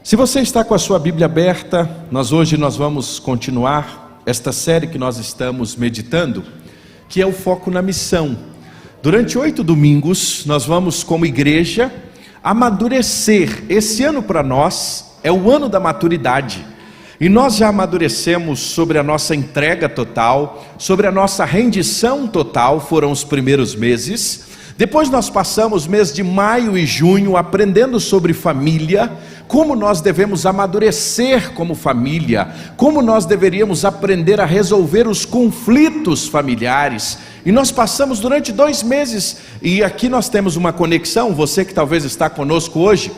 Se você está com a sua Bíblia aberta, hoje nós vamos continuar esta série que nós estamos meditando, que é o foco na missão. Durante 8 domingos, nós vamos como igreja amadurecer. Esse ano para nós é o ano da maturidade. E nós já amadurecemos sobre a nossa entrega total, sobre a nossa rendição total, foram os primeiros meses. Depois nós passamos mês de maio e junho aprendendo sobre família, como nós devemos amadurecer como família, como nós deveríamos aprender a resolver os conflitos familiares. E nós passamos durante 2 meses, e aqui nós temos uma conexão, você que talvez está conosco hoje,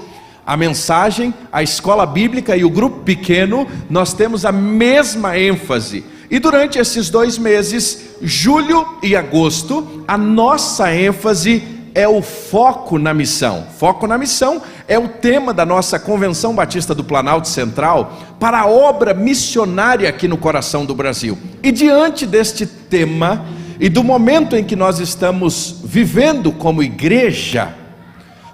a mensagem, a escola bíblica e o grupo pequeno, nós temos a mesma ênfase. E durante esses 2 meses, julho e agosto, a nossa ênfase é o foco na missão. Foco na missão é o tema da nossa Convenção Batista do Planalto Central para a obra missionária aqui no coração do Brasil. E diante deste tema e do momento em que nós estamos vivendo como igreja,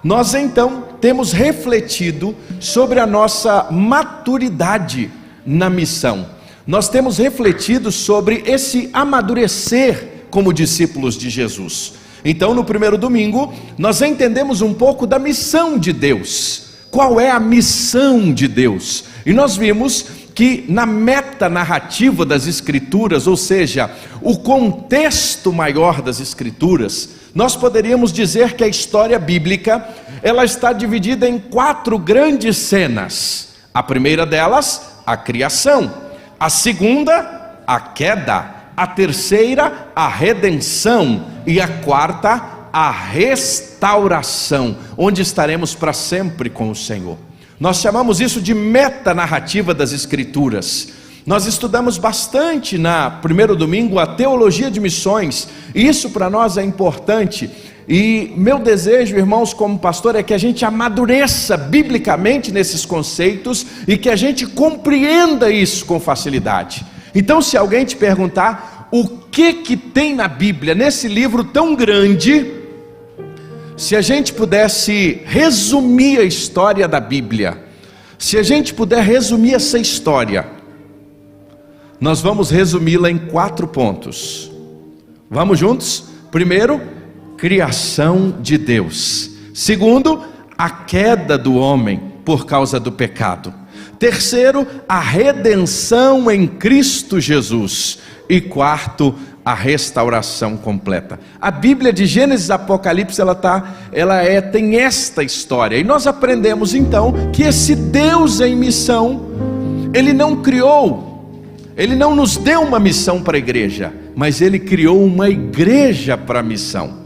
nós então temos refletido sobre a nossa maturidade na missão. Nós temos refletido sobre esse amadurecer como discípulos de Jesus. Então, no primeiro domingo, nós entendemos um pouco da missão de Deus. Qual é a missão de Deus? E nós vimos que na metanarrativa das Escrituras, ou seja, o contexto maior das Escrituras, nós poderíamos dizer que a história bíblica, ela está dividida em 4 grandes cenas. A primeira delas, a criação. A segunda, a queda. A terceira, a redenção. E a quarta, a restauração, onde estaremos para sempre com o Senhor. Nós chamamos isso de metanarrativa das Escrituras. Nós estudamos bastante na primeiro domingo a teologia de missões, e isso para nós é importante. E meu desejo, irmãos, como pastor, é que a gente amadureça biblicamente nesses conceitos e que a gente compreenda isso com facilidade. Então, se alguém te perguntar o que tem na Bíblia, nesse livro tão grande, se a gente pudesse resumir a história da Bíblia, se a gente puder resumir essa história, nós vamos resumi-la em 4 pontos. Vamos juntos? Primeiro, criação de Deus. Segundo, a queda do homem por causa do pecado. Terceiro, a redenção em Cristo Jesus. E quarto, a restauração completa. A Bíblia de Gênesis e Apocalipse, tem esta história. E nós aprendemos então que esse Deus em missão, Ele não nos deu uma missão para a igreja, mas Ele criou uma igreja para a missão.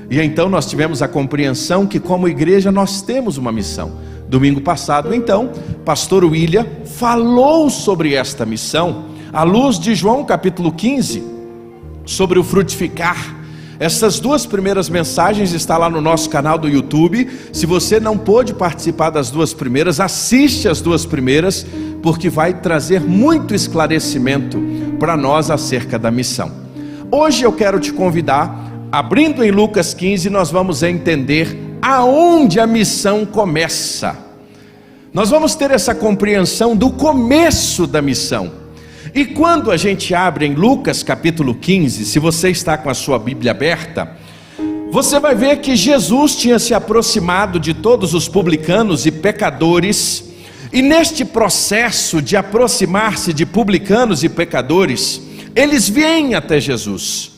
E então nós tivemos a compreensão que como igreja nós temos uma missão. Domingo passado então, pastor William falou sobre esta missão, à luz de João capítulo 15, sobre o frutificar. Essas 2 primeiras mensagens estão lá no nosso canal do YouTube. Se você não pôde participar das 2 primeiras, assiste as 2 primeiras, porque vai trazer muito esclarecimento para nós acerca da missão. Hoje eu quero te convidar, abrindo em Lucas 15, nós vamos entender aonde a missão começa. Nós vamos ter essa compreensão do começo da missão. E quando a gente abre em Lucas capítulo 15, se você está com a sua Bíblia aberta, você vai ver que Jesus tinha se aproximado de todos os publicanos e pecadores, e neste processo de aproximar-se de publicanos e pecadores, eles vêm até Jesus.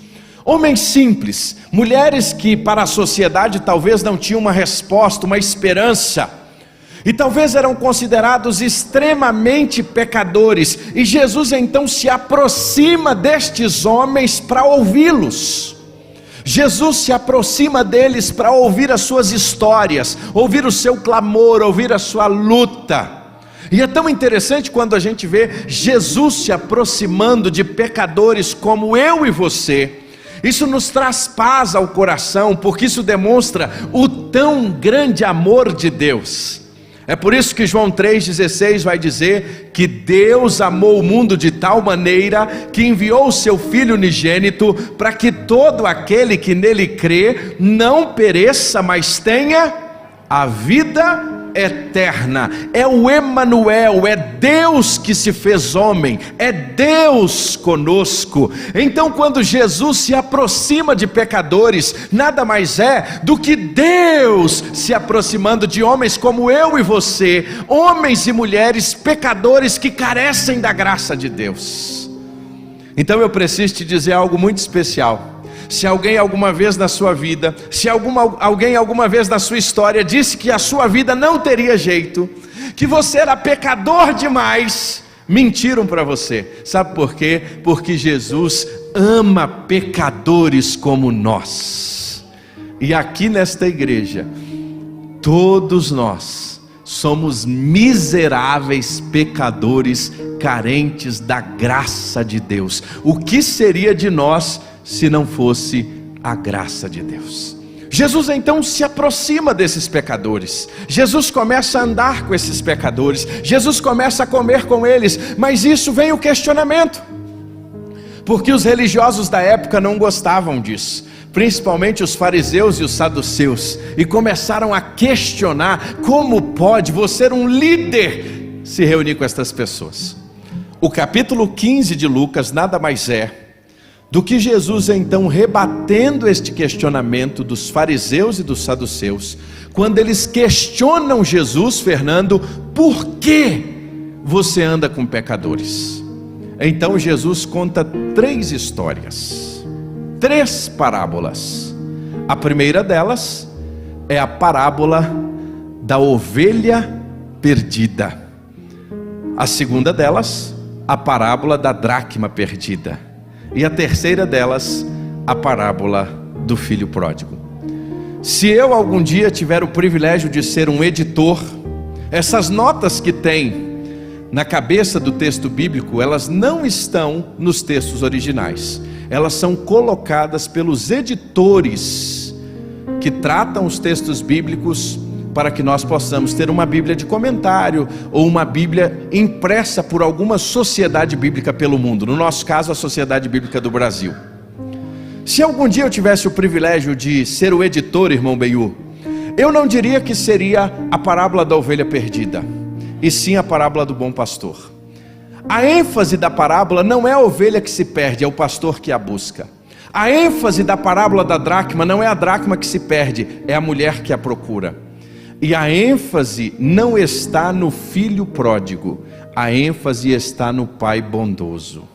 Homens simples, mulheres que para a sociedade talvez não tinham uma resposta, uma esperança, e talvez eram considerados extremamente pecadores, e Jesus então se aproxima destes homens para ouvi-los. Jesus se aproxima deles para ouvir as suas histórias, ouvir o seu clamor, ouvir a sua luta. E é tão interessante quando a gente vê Jesus se aproximando de pecadores como eu e você. Isso nos traz paz ao coração, porque isso demonstra o tão grande amor de Deus. É por isso que João 3,16 vai dizer que Deus amou o mundo de tal maneira que enviou o seu Filho unigênito para que todo aquele que nele crê não pereça, mas tenha a vida eterna. É o Emanuel, é Deus que se fez homem, é Deus conosco. Então, quando Jesus se aproxima de pecadores, nada mais é do que Deus se aproximando de homens como eu e você, homens e mulheres pecadores que carecem da graça de Deus. Então eu preciso te dizer algo muito especial. Se alguém alguma vez na sua vida, se alguém alguma vez na sua história disse que a sua vida não teria jeito, que você era pecador demais, mentiram para você. Sabe por quê? Porque Jesus ama pecadores como nós. E aqui nesta igreja, todos nós somos miseráveis pecadores carentes da graça de Deus. O que seria de nós se não fosse a graça de Deus? Jesus então se aproxima desses pecadores. Jesus começa a andar com esses pecadores. Jesus começa a comer com eles. Mas isso vem o questionamento, porque os religiosos da época não gostavam disso, principalmente os fariseus e os saduceus, e começaram a questionar: como pode você, um líder, se reunir com estas pessoas? O capítulo 15 de Lucas nada mais é do que Jesus então rebatendo este questionamento dos fariseus e dos saduceus, quando eles questionam Jesus: Fernando, por que você anda com pecadores? Então Jesus conta 3 histórias, 3 parábolas. A primeira delas é a parábola da ovelha perdida. A segunda delas, a parábola da dracma perdida. E a terceira delas, a parábola do filho pródigo. Se eu algum dia tiver o privilégio de ser um editor, essas notas que tem na cabeça do texto bíblico, elas não estão nos textos originais. Elas são colocadas pelos editores que tratam os textos bíblicos, para que nós possamos ter uma Bíblia de comentário, ou uma Bíblia impressa por alguma sociedade bíblica pelo mundo. No nosso caso, a Sociedade Bíblica do Brasil. Se algum dia eu tivesse o privilégio de ser o editor, irmão Benhu, eu não diria que seria a parábola da ovelha perdida, e sim a parábola do bom pastor. A ênfase da parábola não é a ovelha que se perde, é o pastor que a busca. A ênfase da parábola da dracma não é a dracma que se perde, é a mulher que a procura. E a ênfase não está no filho pródigo, a ênfase está no pai bondoso.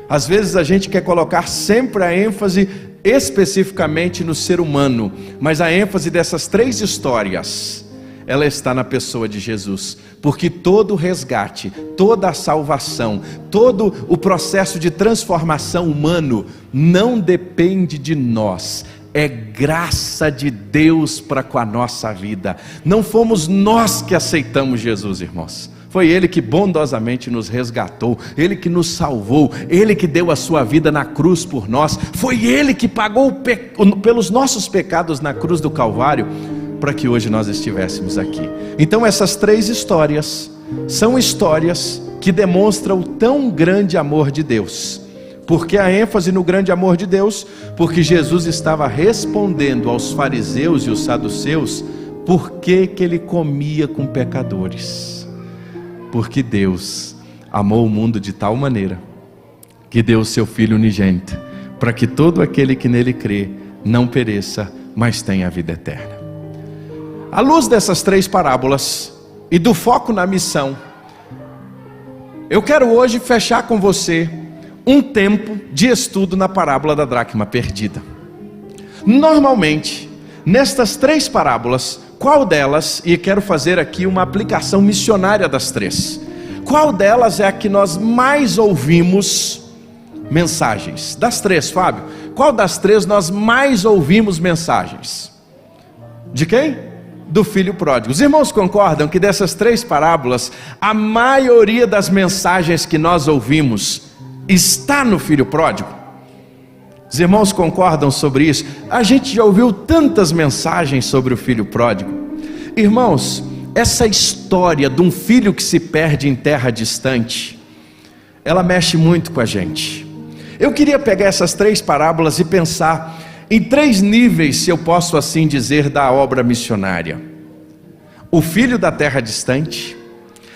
Às vezes a gente quer colocar sempre a ênfase especificamente no ser humano, mas a ênfase dessas 3 histórias, ela está na pessoa de Jesus, porque todo o resgate, toda a salvação, todo o processo de transformação humano não depende de nós. É graça de Deus para com a nossa vida. Não fomos nós que aceitamos Jesus, irmãos. Foi Ele que bondosamente nos resgatou, Ele que nos salvou, Ele que deu a sua vida na cruz por nós. Foi Ele que pagou pelos nossos pecados na cruz do Calvário, para que hoje nós estivéssemos aqui. Então essas 3 histórias são histórias que demonstram o tão grande amor de Deus. Por que a ênfase no grande amor de Deus? Porque Jesus estava respondendo aos fariseus e os saduceus por que Ele comia com pecadores. Porque Deus amou o mundo de tal maneira que deu o seu Filho unigênito, para que todo aquele que nele crê não pereça, mas tenha a vida eterna. À luz dessas 3 parábolas e do foco na missão, eu quero hoje fechar com você um tempo de estudo na parábola da dracma perdida. Normalmente, nestas 3 parábolas, qual delas, e quero fazer aqui uma aplicação missionária das 3, qual delas é a que nós mais ouvimos mensagens? Das 3, Fábio, qual das 3 nós mais ouvimos mensagens? De quem? Do filho pródigo. Os irmãos concordam que dessas 3 parábolas, a maioria das mensagens que nós ouvimos está no filho pródigo? Os irmãos concordam sobre isso? A gente já ouviu tantas mensagens sobre o filho pródigo. Irmãos, essa história de um filho que se perde em terra distante, ela mexe muito com a gente. Eu queria pegar essas 3 parábolas e pensar em 3 níveis, se eu posso assim dizer, da obra missionária. o filho da terra distante,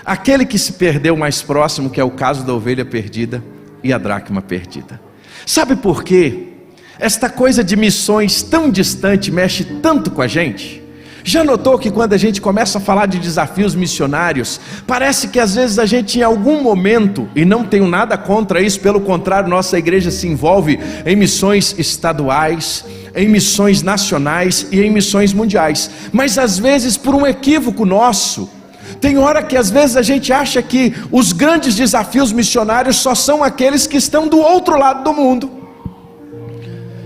aquele que se perdeu mais próximo, que é o caso da ovelha perdida e a dracma perdida. Sabe por quê? Esta coisa de missões tão distante mexe tanto com a gente? Já notou que quando a gente começa a falar de desafios missionários, parece que às vezes a gente em algum momento, e não tenho nada contra isso, pelo contrário, nossa igreja se envolve em missões estaduais, em missões nacionais e em missões mundiais, mas às vezes por um equívoco nosso, tem hora que às vezes a gente acha que os grandes desafios missionários só são aqueles que estão do outro lado do mundo,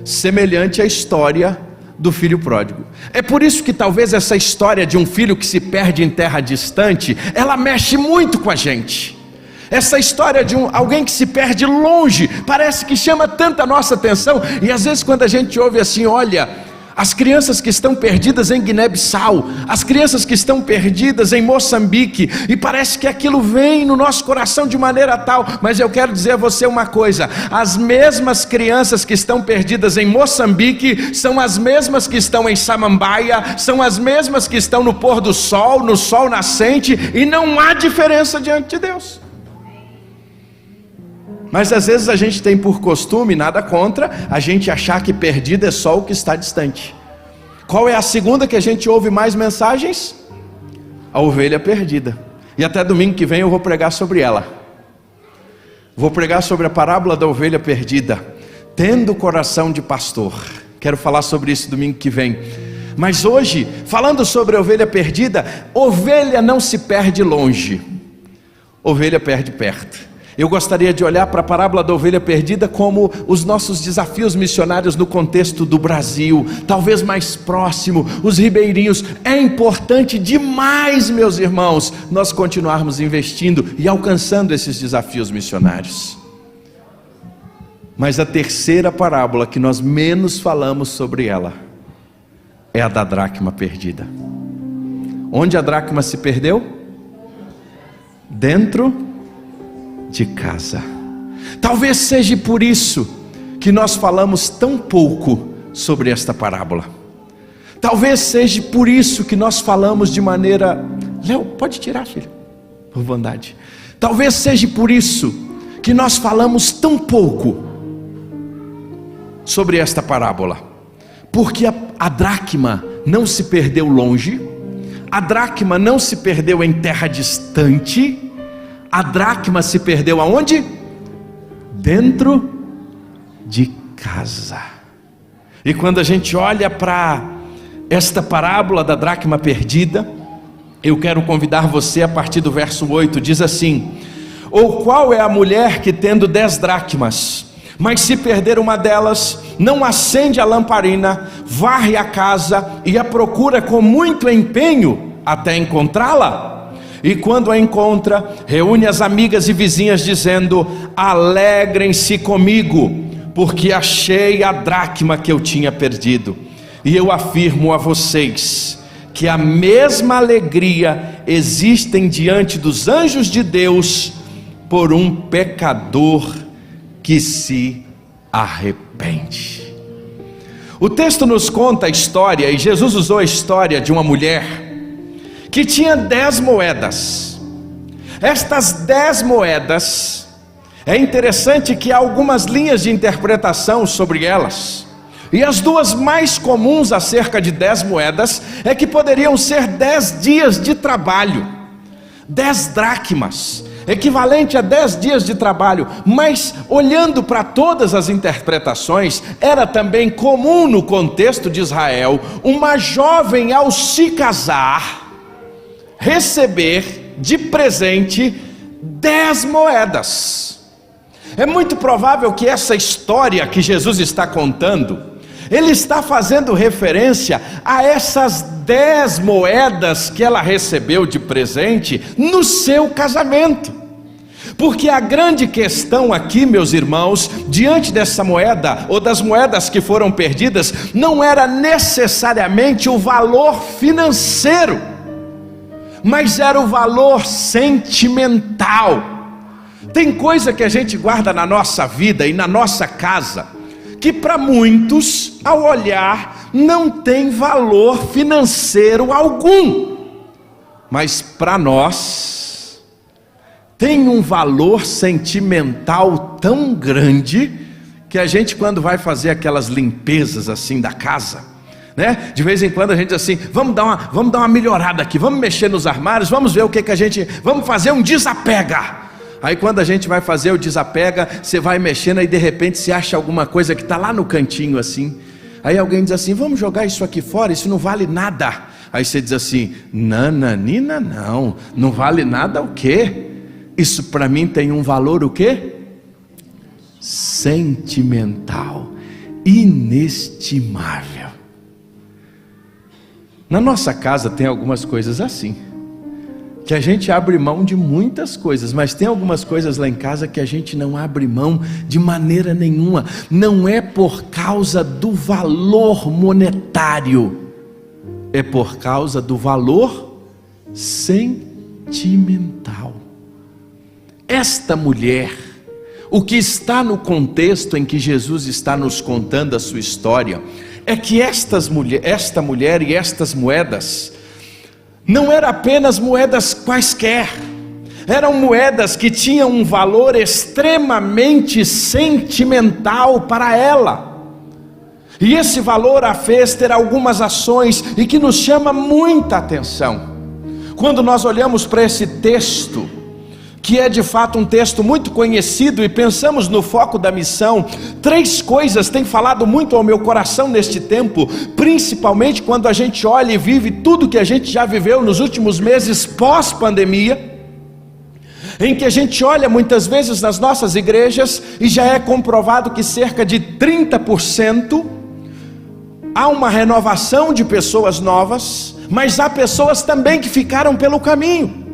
semelhante à história do filho pródigo. É por isso que talvez essa história de um filho que se perde em terra distante, ela mexe muito com a gente. Essa história de alguém que se perde longe, parece que chama tanta nossa atenção, e às vezes quando a gente ouve assim, olha, as crianças que estão perdidas em Guiné-Bissau, as crianças que estão perdidas em Moçambique, e parece que aquilo vem no nosso coração de maneira tal, mas eu quero dizer a você uma coisa, as mesmas crianças que estão perdidas em Moçambique, são as mesmas que estão em Samambaia, são as mesmas que estão no pôr do sol, no sol nascente, e não há diferença diante de Deus. Mas às vezes a gente tem por costume, nada contra, a gente achar que perdido é só o que está distante. Qual é a segunda que a gente ouve mais mensagens? A ovelha perdida. E até domingo que vem eu vou pregar sobre ela. Vou pregar sobre a parábola da ovelha perdida, tendo coração de pastor. Quero falar sobre isso domingo que vem. Mas hoje, falando sobre a ovelha perdida, ovelha não se perde longe, ovelha perde perto. Eu gostaria de olhar para a parábola da ovelha perdida como os nossos desafios missionários no contexto do Brasil, talvez mais próximo, os ribeirinhos. É importante demais, meus irmãos, nós continuarmos investindo e alcançando esses desafios missionários. Mas a terceira parábola que nós menos falamos sobre ela é a da dracma perdida. Onde a dracma se perdeu? Dentro de casa. Talvez seja por isso que nós falamos tão pouco sobre esta parábola. Talvez seja por isso que nós falamos de maneira... Léo, pode tirar, filho, por bondade. Talvez seja por isso que nós falamos tão pouco sobre esta parábola, porque a dracma não se perdeu longe, a dracma não se perdeu em terra distante, a dracma se perdeu aonde? Dentro de casa. E quando a gente olha para esta parábola da dracma perdida, eu quero convidar você a partir do verso 8, diz assim: ou qual é a mulher que tendo 10 dracmas, mas se perder uma delas, não acende a lamparina, varre a casa e a procura com muito empenho até encontrá-la? E quando a encontra, reúne as amigas e vizinhas dizendo: alegrem-se comigo, porque achei a dracma que eu tinha perdido. E eu afirmo a vocês que a mesma alegria existem diante dos anjos de Deus por um pecador que se arrepende. O texto nos conta a história, e Jesus usou a história de uma mulher que tinha 10 moedas. Estas 10 moedas, é interessante que há algumas linhas de interpretação sobre elas, e as duas mais comuns acerca de 10 moedas, é que poderiam ser 10 dias de trabalho, 10 dracmas, equivalente a 10 dias de trabalho. Mas olhando para todas as interpretações, era também comum no contexto de Israel, uma jovem ao se casar, receber de presente 10 moedas. É muito provável que essa história que Jesus está contando, ele está fazendo referência a essas 10 moedas que ela recebeu de presente no seu casamento. Porque a grande questão aqui, meus irmãos, diante dessa moeda, ou das moedas que foram perdidas, não era necessariamente o valor financeiro, mas era o valor sentimental. Tem coisa que a gente guarda na nossa vida e na nossa casa, que para muitos, ao olhar, não tem valor financeiro algum, mas para nós tem um valor sentimental tão grande que a gente, quando vai fazer aquelas limpezas assim da casa, né? De vez em quando a gente diz assim, vamos dar uma melhorada aqui, vamos mexer nos armários, vamos ver o que a gente, vamos fazer um desapega. Aí quando a gente vai fazer o desapega, você vai mexendo e de repente você acha alguma coisa que está lá no cantinho assim. Aí alguém diz assim, vamos jogar isso aqui fora, isso não vale nada. Aí você diz assim, nananina, não vale nada o quê? Isso para mim tem um valor o quê? Sentimental, inestimável. Na nossa casa tem algumas coisas assim, que a gente abre mão de muitas coisas, mas tem algumas coisas lá em casa que a gente não abre mão de maneira nenhuma. Não é por causa do valor monetário, é por causa do valor sentimental. Esta mulher, o que está no contexto em que Jesus está nos contando a sua história, é que esta mulher e estas moedas não eram apenas moedas quaisquer, eram moedas que tinham um valor extremamente sentimental para ela. E esse valor a fez ter algumas ações e que nos chama muita atenção. Quando nós olhamos para esse texto, que é de fato um texto muito conhecido, e pensamos no foco da missão, 3 coisas têm falado muito ao meu coração neste tempo, principalmente quando a gente olha e vive tudo que a gente já viveu nos últimos meses pós-pandemia, em que a gente olha muitas vezes nas nossas igrejas e já é comprovado que cerca de 30% há uma renovação de pessoas novas, mas há pessoas também que ficaram pelo caminho.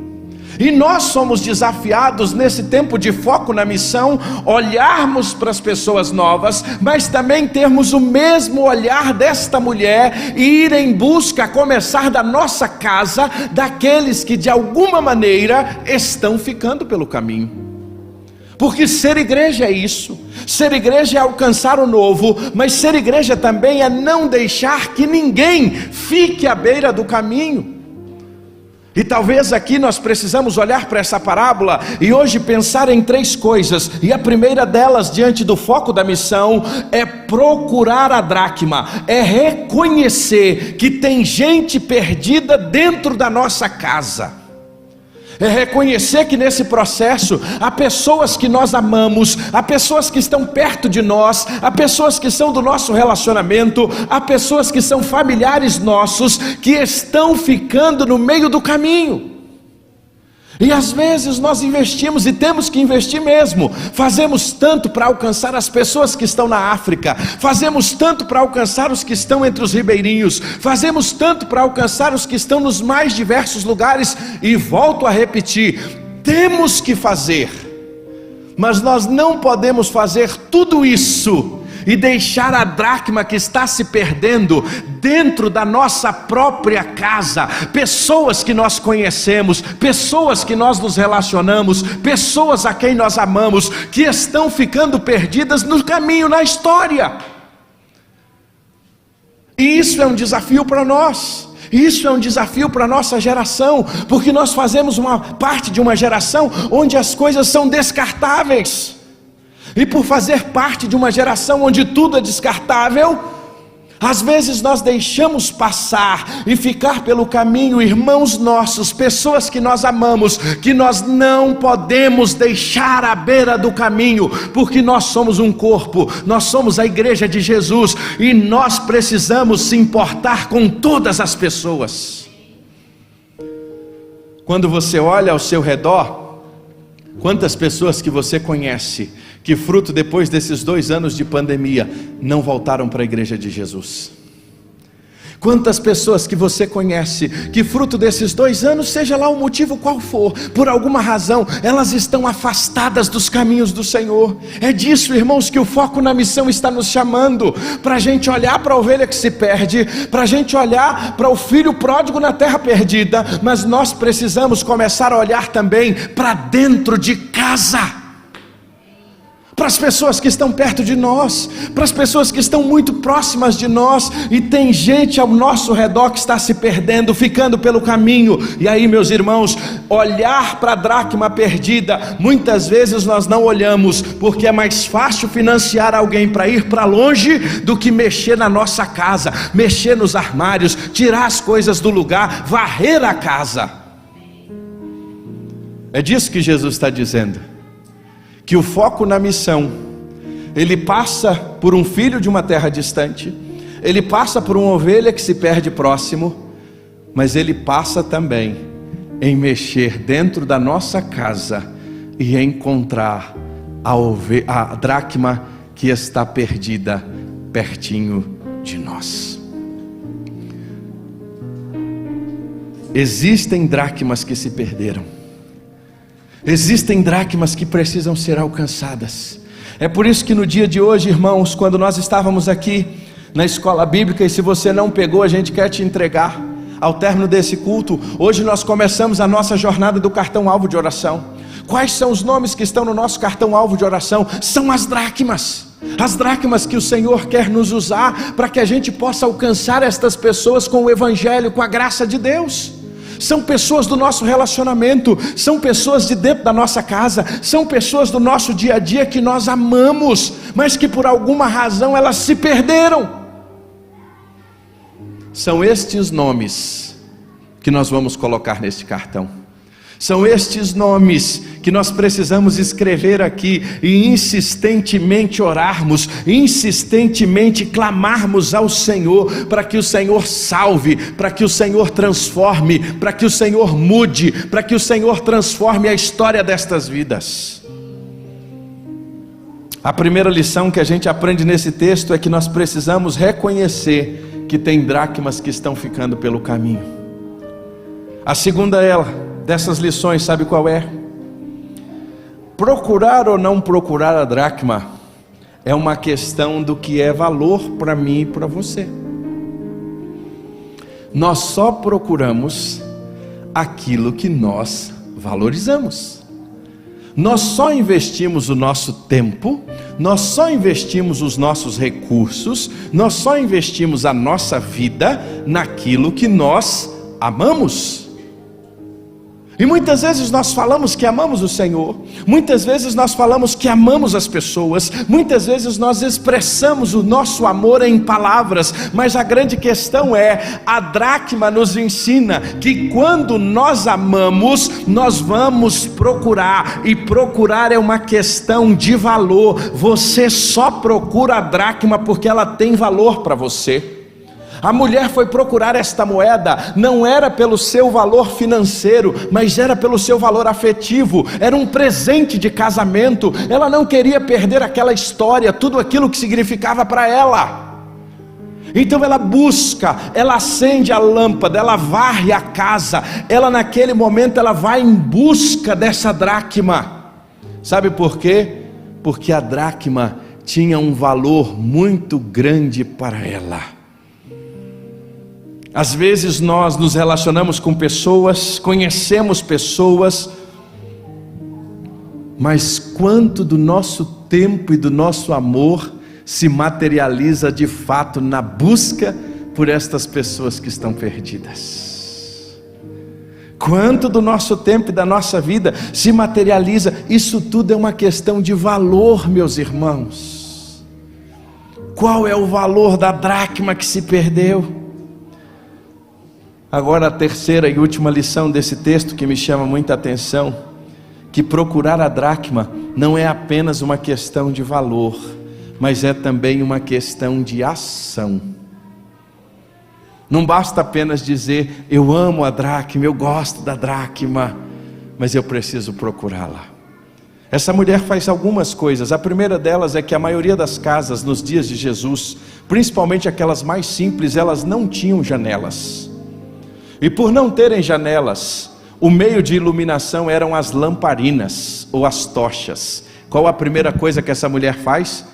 E nós somos desafiados nesse tempo de foco na missão, olharmos para as pessoas novas, mas também termos o mesmo olhar desta mulher e ir em busca, a começar da nossa casa, daqueles que de alguma maneira estão ficando pelo caminho. Porque ser igreja é isso, ser igreja é alcançar o novo, mas ser igreja também é não deixar que ninguém fique à beira do caminho. E talvez aqui nós precisamos olhar para essa parábola e hoje pensar em 3 coisas, e a primeira delas, diante do foco da missão, é procurar a dracma, é reconhecer que tem gente perdida dentro da nossa casa. É reconhecer que nesse processo há pessoas que nós amamos, há pessoas que estão perto de nós, há pessoas que são do nosso relacionamento, há pessoas que são familiares nossos, que estão ficando no meio do caminho. E às vezes nós investimos, e temos que investir mesmo, fazemos tanto para alcançar as pessoas que estão na África, fazemos tanto para alcançar os que estão entre os ribeirinhos, fazemos tanto para alcançar os que estão nos mais diversos lugares, e volto a repetir, temos que fazer, mas nós não podemos fazer tudo isso e deixar a dracma que está se perdendo dentro da nossa própria casa, pessoas que nós conhecemos, pessoas que nós nos relacionamos, pessoas a quem nós amamos, que estão ficando perdidas no caminho, na história. E isso é um desafio para nós. Isso é um desafio para a nossa geração, porque nós fazemos uma parte de uma geração onde as coisas são descartáveis. E por fazer parte de uma geração onde tudo é descartável, às vezes nós deixamos passar e ficar pelo caminho irmãos nossos, pessoas que nós amamos, que nós não podemos deixar à beira do caminho, porque nós somos um corpo, nós somos a igreja de Jesus, e nós precisamos se importar com todas as pessoas. Quando você olha ao seu redor, quantas pessoas que você conhece, que fruto depois desses 2 anos de pandemia, não voltaram para a igreja de Jesus? Quantas pessoas que você conhece, que fruto desses 2 anos, seja lá o motivo qual for, por alguma razão, elas estão afastadas dos caminhos do Senhor. É disso, irmãos, que o foco na missão está nos chamando, para a gente olhar para a ovelha que se perde, para a gente olhar para o filho pródigo na terra perdida, mas nós precisamos começar a olhar também para dentro de casa, para as pessoas que estão perto de nós, para as pessoas que estão muito próximas de nós, e tem gente ao nosso redor que está se perdendo, ficando pelo caminho. E aí, meus irmãos, olhar para a dracma perdida, muitas vezes nós não olhamos, porque é mais fácil financiar alguém para ir para longe do que mexer na nossa casa, mexer nos armários, tirar as coisas do lugar, varrer a casa. É disso que Jesus está dizendo, que o foco na missão, ele passa por um filho de uma terra distante, ele passa por uma ovelha que se perde próximo, mas ele passa também em mexer dentro da nossa casa e encontrar a dracma que está perdida pertinho de nós. Existem dracmas que se perderam. Existem dracmas que precisam ser alcançadas. É por isso que no dia de hoje, irmãos, quando nós estávamos aqui na escola bíblica, e se você não pegou, a gente quer te entregar ao término desse culto. Hoje nós começamos a nossa jornada do cartão-alvo de oração. Quais são os nomes que estão no nosso cartão-alvo de oração? São as dracmas que o Senhor quer nos usar para que a gente possa alcançar estas pessoas com o Evangelho, com a graça de Deus. São pessoas do nosso relacionamento, são pessoas de dentro da nossa casa, são pessoas do nosso dia a dia que nós amamos, mas que por alguma razão elas se perderam. São estes nomes que nós vamos colocar neste cartão. São estes nomes que nós precisamos escrever aqui e insistentemente orarmos, insistentemente clamarmos ao Senhor, para que o Senhor salve, para que o Senhor transforme, para que o Senhor mude, para que o Senhor transforme a história destas vidas. A primeira lição que a gente aprende nesse texto é que nós precisamos reconhecer que tem dracmas que estão ficando pelo caminho. A segunda dessas lições, sabe qual é? Procurar ou não procurar a dracma é uma questão do que é valor para mim e para você. Nós só procuramos aquilo que nós valorizamos. Nós só investimos o nosso tempo, nós só investimos os nossos recursos, nós só investimos a nossa vida naquilo que nós amamos. E muitas vezes nós falamos que amamos o Senhor, muitas vezes nós falamos que amamos as pessoas, muitas vezes nós expressamos o nosso amor em palavras, mas a grande questão é, a dracma nos ensina que quando nós amamos, nós vamos procurar, e procurar é uma questão de valor. Você só procura a dracma porque ela tem valor para você. A mulher foi procurar esta moeda, não era pelo seu valor financeiro, mas era pelo seu valor afetivo, era um presente de casamento. Ela não queria perder aquela história, tudo aquilo que significava para ela. Então ela busca, ela acende a lâmpada, ela varre a casa, ela naquele momento ela vai em busca dessa dracma. Sabe por quê? Porque a dracma tinha um valor muito grande para ela. Às vezes nós nos relacionamos com pessoas, conhecemos pessoas, mas quanto do nosso tempo e do nosso amor se materializa de fato na busca por estas pessoas que estão perdidas? Quanto do nosso tempo e da nossa vida se materializa? Isso tudo é uma questão de valor, meus irmãos. Qual é o valor da dracma que se perdeu? Agora a terceira e última lição desse texto que me chama muita atenção, que procurar a dracma não é apenas uma questão de valor, mas é também uma questão de ação. Não basta apenas dizer, eu amo a dracma, eu gosto da dracma, mas eu preciso procurá-la. Essa mulher faz algumas coisas. A primeira delas é que a maioria das casas nos dias de Jesus, principalmente aquelas mais simples, elas não tinham janelas. E por não terem janelas, o meio de iluminação eram as lamparinas ou as tochas. Qual a primeira coisa que essa mulher faz?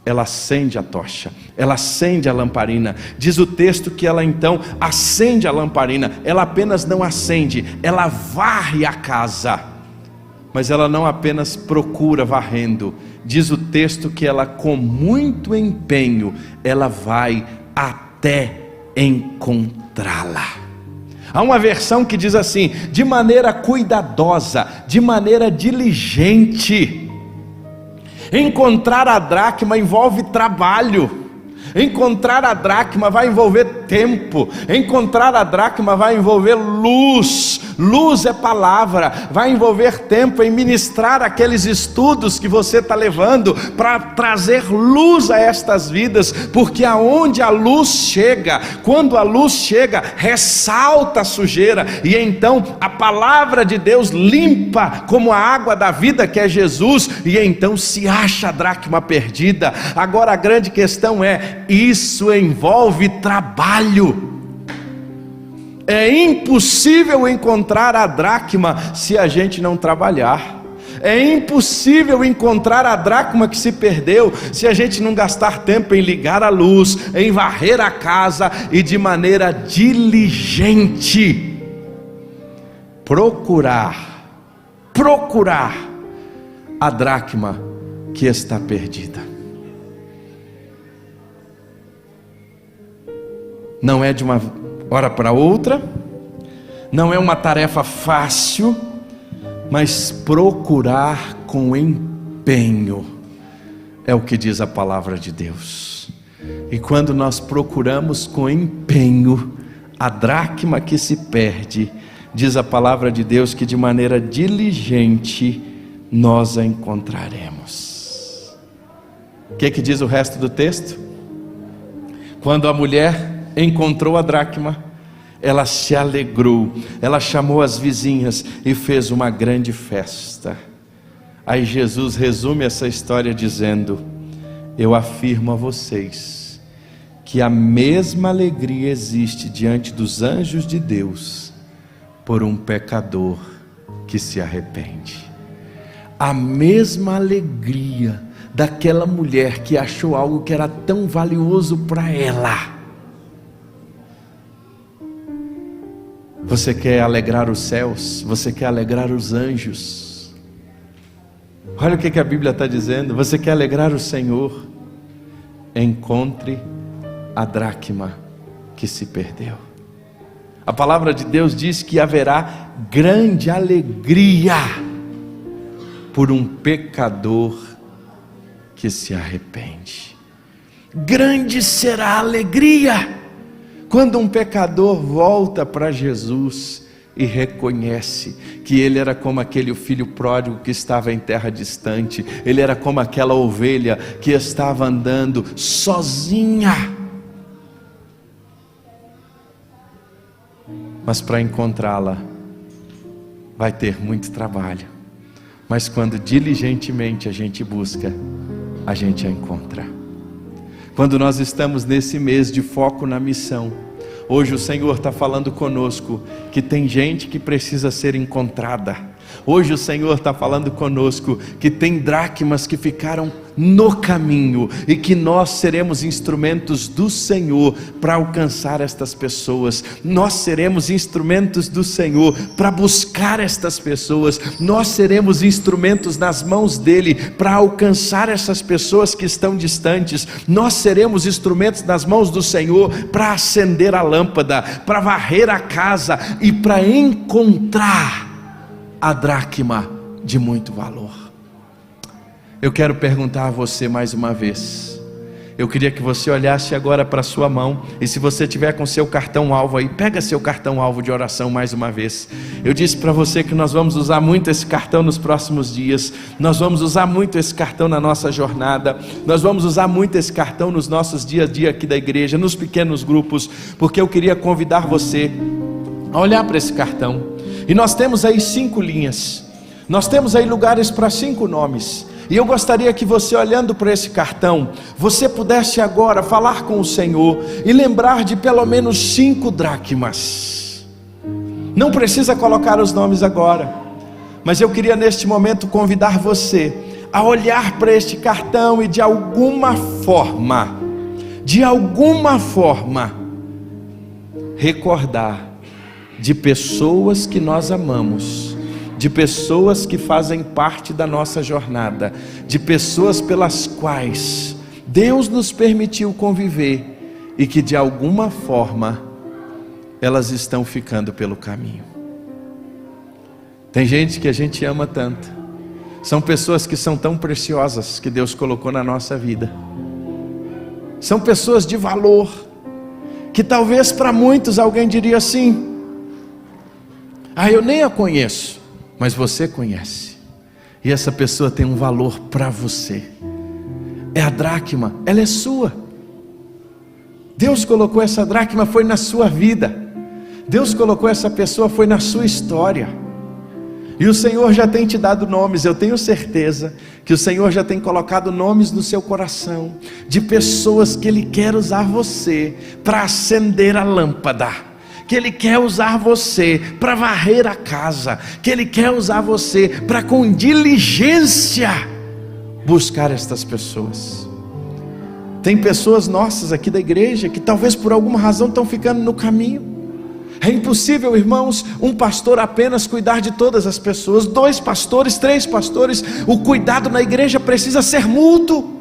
Ela acende a tocha, ela acende a lamparina. Diz o texto que ela então acende a lamparina. Ela apenas não acende, ela varre a casa. mas ela não apenas procura varrendo, diz o texto que ela com muito empenho, ela vai até encontrá-la. Há uma versão que diz assim: de maneira cuidadosa, de maneira diligente. Encontrar a dracma envolve trabalho. Encontrar a dracma vai envolver tempo. Encontrar a dracma vai envolver luz. Luz é palavra. Vai envolver tempo em ministrar aqueles estudos que você está levando para trazer luz a estas vidas, porque aonde a luz chega, quando a luz chega, ressalta a sujeira, e então a palavra de Deus limpa como a água da vida, que é Jesus, e então se acha a dracma perdida. Agora a grande questão é: isso envolve trabalho. É impossível encontrar a dracma se a gente não trabalhar. É impossível encontrar a dracma que se perdeu se a gente não gastar tempo em ligar a luz, em varrer a casa e de maneira diligente procurar a dracma que está perdida. Não é de uma hora para outra, não é uma tarefa fácil, mas procurar com empenho é o que diz a palavra de Deus. E quando nós procuramos com empenho a dracma que se perde, diz a palavra de Deus que de maneira diligente nós a encontraremos. O que diz o resto do texto? Quando a mulher encontrou a dracma, ela se alegrou, ela chamou as vizinhas e fez uma grande festa. Aí Jesus resume essa história dizendo: eu afirmo a vocês que a mesma alegria existe diante dos anjos de Deus por um pecador que se arrepende. A mesma alegria daquela mulher que achou algo que era tão valioso para ela. Você quer alegrar os céus? Você quer alegrar os anjos? Olha o que a Bíblia está dizendo. Você quer alegrar o Senhor? Encontre a dracma que se perdeu. A palavra de Deus diz que haverá grande alegria por um pecador que se arrepende. Grande será a alegria quando um pecador volta para Jesus e reconhece que ele era como aquele filho pródigo que estava em terra distante, ele era como aquela ovelha que estava andando sozinha. Mas para encontrá-la vai ter muito trabalho, mas quando diligentemente a gente busca, a gente a encontra. Quando nós estamos nesse mês de foco na missão, hoje o Senhor está falando conosco que tem gente que precisa ser encontrada. Hoje o Senhor está falando conosco que tem dracmas que ficaram no caminho e que nós seremos instrumentos do Senhor para alcançar estas pessoas. Nós seremos instrumentos do Senhor para buscar estas pessoas. Nós seremos instrumentos nas mãos dele para alcançar essas pessoas que estão distantes. Nós seremos instrumentos nas mãos do Senhor para acender a lâmpada, para varrer a casa e para encontrar a dracma de muito valor. Eu quero perguntar a você mais uma vez. Eu queria que você olhasse agora para a sua mão, e se você tiver com seu cartão alvo aí, pega seu cartão alvo de oração mais uma vez. Eu disse para você que nós vamos usar muito esse cartão nos próximos dias. Nós vamos usar muito esse cartão na nossa jornada. Nós vamos usar muito esse cartão nos nossos dia a dia aqui da igreja, nos pequenos grupos, porque eu queria convidar você a olhar para esse cartão. E nós temos aí 5 linhas, nós temos aí lugares para 5 nomes, e eu gostaria que você, olhando para esse cartão, você pudesse agora falar com o Senhor e lembrar de pelo menos 5 dracmas. Não precisa colocar os nomes agora, mas eu queria neste momento convidar você a olhar para este cartão e de alguma forma recordar de pessoas que nós amamos, de pessoas que fazem parte da nossa jornada, de pessoas pelas quais Deus nos permitiu conviver e que de alguma forma elas estão ficando pelo caminho. Tem gente que a gente ama tanto, são pessoas que são tão preciosas que Deus colocou na nossa vida, são pessoas de valor, que talvez para muitos alguém diria assim: eu nem a conheço, mas você conhece, e essa pessoa tem um valor para você, é a dracma, ela é sua. Deus colocou essa dracma, foi na sua vida, Deus colocou essa pessoa, foi na sua história, e o Senhor já tem te dado nomes. Eu tenho certeza que o Senhor já tem colocado nomes no seu coração, de pessoas que Ele quer usar você para acender a lâmpada, que Ele quer usar você para varrer a casa, que Ele quer usar você para com diligência buscar estas pessoas. Tem pessoas nossas aqui da igreja que talvez por alguma razão estão ficando no caminho. É impossível, irmãos, um pastor apenas cuidar de todas as pessoas, 2 pastores, 3 pastores, o cuidado na igreja precisa ser mútuo.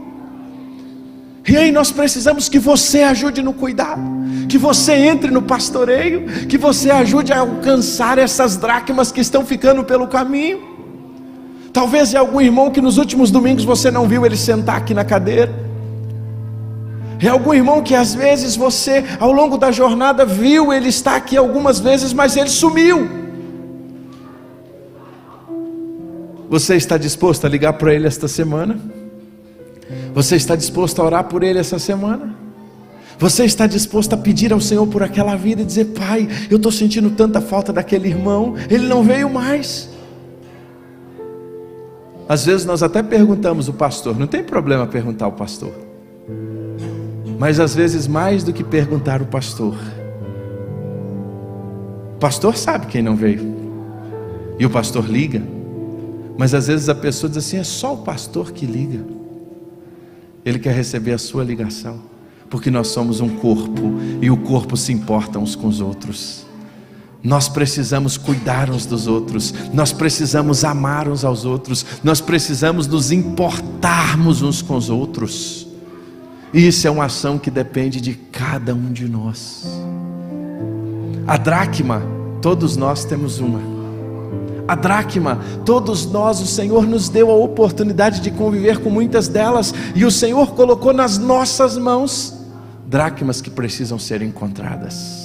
E aí nós precisamos que você ajude no cuidado, que você entre no pastoreio, que você ajude a alcançar essas dracmas que estão ficando pelo caminho. Talvez é algum irmão que nos últimos domingos você não viu ele sentar aqui na cadeira. É algum irmão que às vezes você, ao longo da jornada, viu ele estar aqui algumas vezes, mas ele sumiu. Você está disposto a ligar para ele esta semana? Você está disposto a orar por ele essa semana? Você está disposto a pedir ao Senhor por aquela vida e dizer: Pai, eu estou sentindo tanta falta daquele irmão, ele não veio mais. Às vezes nós até perguntamos o pastor, não tem problema perguntar ao pastor, mas às vezes mais do que perguntar o pastor sabe quem não veio, e o pastor liga, mas às vezes a pessoa diz assim: é só o pastor que liga. Ele quer receber a sua ligação, porque nós somos um corpo, e o corpo se importa uns com os outros. Nós precisamos cuidar uns dos outros, nós precisamos amar uns aos outros, nós precisamos nos importarmos uns com os outros. E isso é uma ação que depende de cada um de nós. A dracma, todos nós temos uma. A dracma, todos nós, o Senhor nos deu a oportunidade de conviver com muitas delas, e o Senhor colocou nas nossas mãos dracmas que precisam ser encontradas.